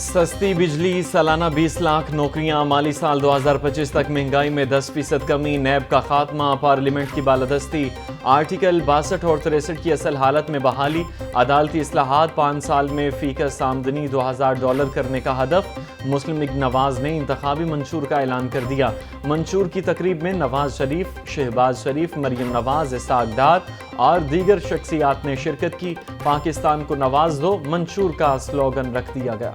सस्ती बिजली, सालाना 20 लाख नौकरियां, माली साल 2025 तक महंगाई में 10% कमी, नैब का खात्मा, पार्लियामेंट की बालादस्ती, आर्टिकल 62 और 63 की असल हालत में बहाली, अदालती इस्लाहात, 5 साल में फीकस आमदनी $2000 करने का हदफ। मुस्लिम लीग नवाज ने इंतखाबी मंशूर का ऐलान कर दिया। मंशूर की तकरीब में नवाज शरीफ, शहबाज शरीफ, मरियम नवाज, इसाक डार और दीगर शख्सियात ने शिरकत की। पाकिस्तान को नवाज दो मंशूर का स्लोगन रख दिया गया।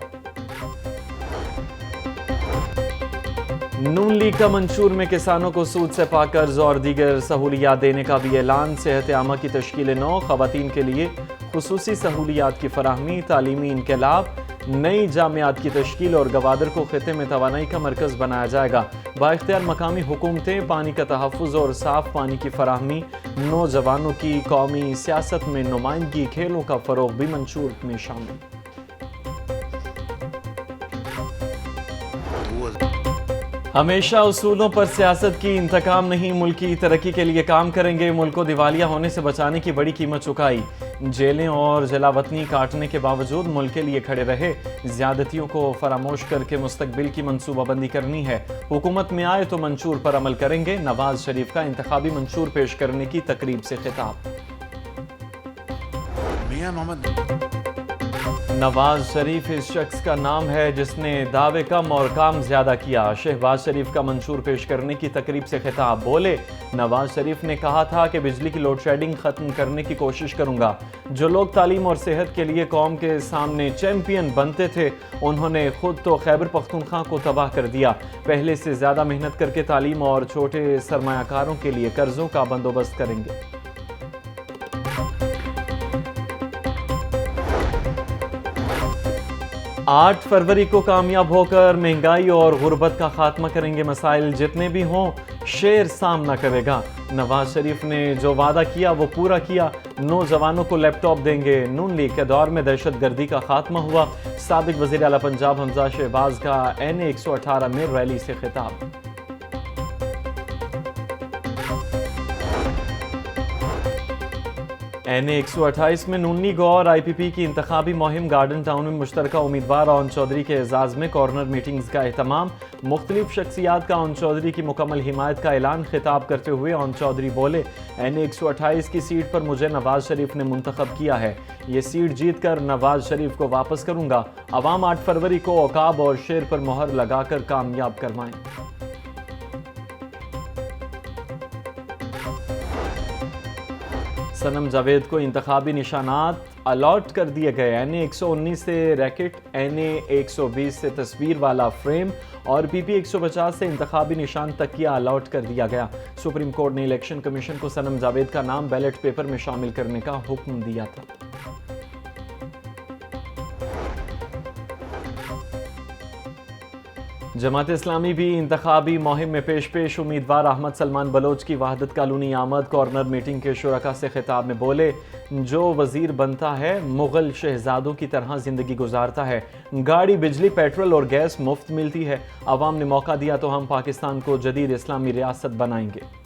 नून लीग का मंशूर में किसानों को सूद से पाक कर्ज और दीगर सहूलियात देने का भी ऐलान। सेहत आमा की तश्कील 9, खवातीन के लिए खुसूसी सहूलियात की फराहमी, तालीमी इनकलाब, नई जामियात की तश्कील और गवादर को खिते में तवानाई का मरकज़ बनाया जाएगा। बाइख्तियार मकामी हुकूमतें, पानी का तहफ़्फ़ुज़ और साफ़ पानी की फराहमी, नौजवानों की कौमी सियासत में नुमाइंदगी, खेलों का फ़रोग़ भी मंशूर में शामिल। हमेशा उसूलों पर सियासत की, इंतकाम नहीं, मुल्क की तरक्की के लिए काम करेंगे। मुल्क को दिवालिया होने से बचाने की बड़ी कीमत चुकाई। जेलें और जलावतनी काटने के बावजूद मुल्क के लिए खड़े रहे। ज़्यादतियों को फरामोश करके मुस्तकबिल की मनसूबाबंदी करनी है। हुकूमत में आए तो मंशूर पर अमल करेंगे। नवाज शरीफ का इंतखाबी मंशूर पेश करने की तकरीब से खिताब। नवाज शरीफ इस शख्स का नाम है जिसने दावे कम और काम ज्यादा किया। शहबाज शरीफ का मंशूर पेश करने की तकरीब से खिताब। बोले, नवाज शरीफ ने कहा था कि बिजली की लोड शेडिंग खत्म करने की कोशिश करूंगा। जो लोग तालीम और सेहत के लिए कौम के सामने चैंपियन बनते थे, उन्होंने खुद तो खैबर पख्तूनख्वा को तबाह कर दिया। पहले से ज्यादा मेहनत करके तालीम और छोटे सरमायाकारों के लिए कर्जों का बंदोबस्त करेंगे। 8 फरवरी को कामयाब होकर महंगाई और गुर्बत का खात्मा करेंगे। मसाइल जितने भी हों, शेर सामना करेगा। नवाज शरीफ ने जो वादा किया वो पूरा किया। नौजवानों को लैपटॉप देंगे। नून लीग के दौर में दहशत गर्दी का खात्मा हुआ। साबिक वज़ीर आला पंजाब हमजा शहबाज का NA 118 में रैली से खिताब। NA 128 में नून लीग और IPP की इंतखाबी मुहिम। गार्डन टाउन में मुश्तरका उम्मीदवार ओन चौधरी के एजाज में कॉर्नर मीटिंग्स का एहतमाम। मुख्तलिफ शख्सियात का ओन चौधरी की मुकम्मल हिमायत का ऐलान। खिताब करते हुए ओन चौधरी बोले, NA 128 की सीट पर मुझे नवाज शरीफ ने मुंतखब किया है। ये सीट जीत कर नवाज शरीफ को वापस करूंगा। अवाम 8 फरवरी को औकाब और शेर पर मोहर लगाकर कामयाब करवाएं। सनम जावेद को इंतखाबी निशानात अलॉट कर दिए गए। NA 119 से रैकेट, NA 120 से तस्वीर वाला फ्रेम और PP 150 से इंतखाबी निशान तकिया अलॉट कर दिया गया। सुप्रीम कोर्ट ने इलेक्शन कमीशन को सनम जावेद का नाम बैलेट पेपर में शामिल करने का हुक्म दिया था। जमात इस्लामी भी इंतखाबी मुहिम में पेश उम्मीदवार अहमद सलमान बलोच की वहादत कॉलोनी आमद कॉर्नर मीटिंग के शुरका से खिताब में बोले, जो वजीर बनता है मुगल शहजादों की तरह जिंदगी गुजारता है। गाड़ी, बिजली, पेट्रोल और गैस मुफ्त मिलती है। अवाम ने मौका दिया तो हम पाकिस्तान को जदीद इस्लामी रियासत बनाएंगे।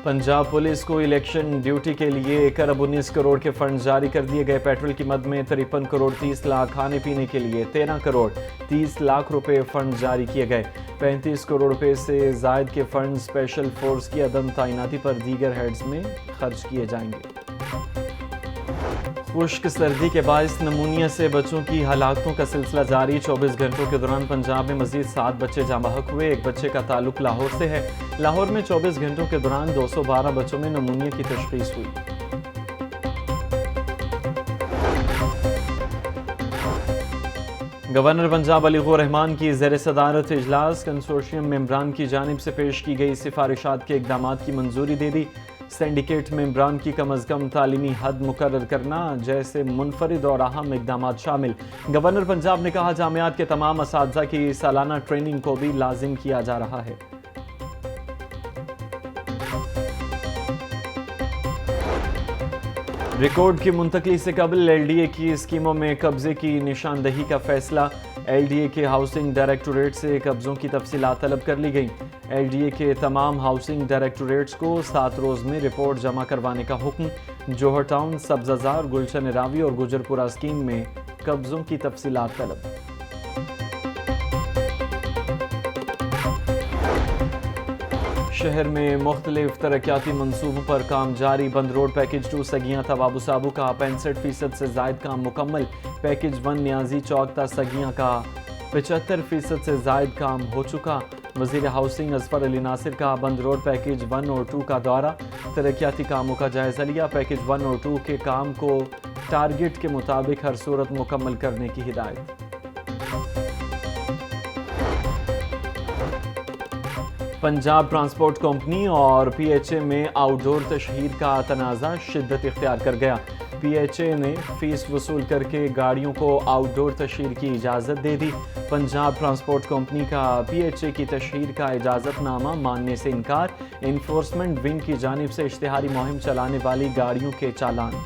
पंजाब पुलिस को इलेक्शन ड्यूटी के लिए 1 अरब 19 करोड़ के फंड जारी कर दिए गए। पेट्रोल की मद में 53 करोड़ 30 लाख, खाने पीने के लिए 13 करोड़ 30 लाख रुपए फंड जारी किए गए। 35 करोड़ रुपए से जायद के फंड स्पेशल फोर्स की अदम तैनाती पर दीगर हेड्स में खर्च किए जाएंगे। खुश्क सर्दी के बायस नमूनिया से बच्चों की हलाकतों का सिलसिला जारी। 24 घंटों के दौरान पंजाब में मजीद 7 बच्चे जाँ बहक हुए। एक बच्चे का ताल्लुक लाहौर से है। लाहौर में 24 घंटों के दौरान 212 बच्चों में नमूनिया की तशखीस हुई। गवर्नर पंजाब अलीगौर रहमान की ज़ेर सदारत इजलास। कंसोर्शियम मेंबरान की जानिब से पेश की गई सिफारिशात के इक़दामात की मंजूरी दे दी। सिंडिकेट मेंबरान की कम अज़ कम तालीमी हद मुकर्रर करना जैसे मुनफरिद और अहम इक़दामात शामिल। गवर्नर पंजाब ने कहा, जामियात के तमाम असातिज़ा की सालाना ट्रेनिंग को भी लाजिम किया जा रहा है। रिकॉर्ड की मुंतकली से कबल LDA की स्कीमों में कब्जे की निशानदही का फैसला। LDA کے ہاؤسنگ ڈائریکٹوریٹ سے قبضوں کی تفصیلات طلب کر لی گئیں۔ LDA کے تمام ہاؤسنگ ڈائریکٹوریٹس کو 7 روز میں رپورٹ جمع کروانے کا حکم۔ جوہر ٹاؤن، سبززار، گلشن راوی اور گجرپورہ اسکیم میں قبضوں کی تفصیلات طلب۔ شہر میں مختلف ترقیاتی منصوبوں پر کام جاری۔ بند روڈ پیکج 2 سگیاں تا بابو صابو کا 65% سے زائد کام مکمل۔ پیکج 1 نیازی چوک تا سگیاں کا 75% سے زائد کام ہو چکا۔ وزیر ہاؤسنگ اظفر علی ناصر کا بند روڈ پیکج 1 اور 2 کا دورہ، ترقیاتی کاموں کا جائزہ لیا۔ پیکج 1 اور 2 کے کام کو ٹارگٹ کے مطابق ہر صورت مکمل کرنے کی ہدایت۔ پنجاب ٹرانسپورٹ کمپنی اور PHA میں آؤٹ ڈور تشہیر کا تنازع شدت اختیار کر گیا۔ PHA نے فیس وصول کر کے گاڑیوں کو آؤٹ ڈور تشہیر کی اجازت دے دی۔ پنجاب ٹرانسپورٹ کمپنی کا PHA کی تشہیر کا اجازت نامہ ماننے سے انکار۔ انفورسمنٹ ونگ کی جانب سے اشتہاری مہم چلانے والی گاڑیوں کے چالان۔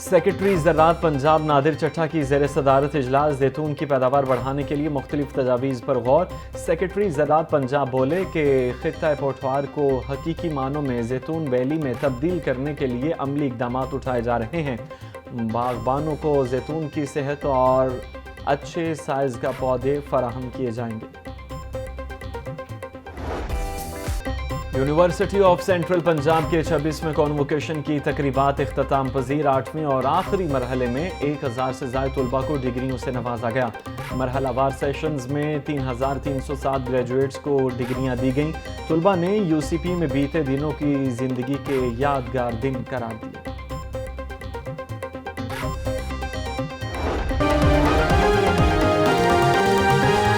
سیکرٹری زراعت پنجاب نادر چٹھا کی زیر صدارت اجلاس۔ زیتون کی پیداوار بڑھانے کے لیے مختلف تجاویز پر غور۔ سیکرٹری زراعت پنجاب بولے کہ خطہ پوٹھوار کو حقیقی معنوں میں زیتون ویلی میں تبدیل کرنے کے لیے عملی اقدامات اٹھائے جا رہے ہیں۔ باغبانوں کو زیتون کی صحت اور اچھے سائز کا پودے فراہم کیے جائیں گے۔ یونیورسٹی آف سینٹرل پنجاب کے 26ویں کانووکیشن کی تقریبات اختتام پذیر۔ 8ویں اور آخری مرحلے میں 1000 سے زائد طلباء کو ڈگریوں سے نوازا گیا۔ مرحلہ وار سیشنز میں 3307 گریجویٹس کو ڈگریاں دی گئیں۔ طلباء نے UCP میں بیتے دنوں کی زندگی کے یادگار دن قرار دیے۔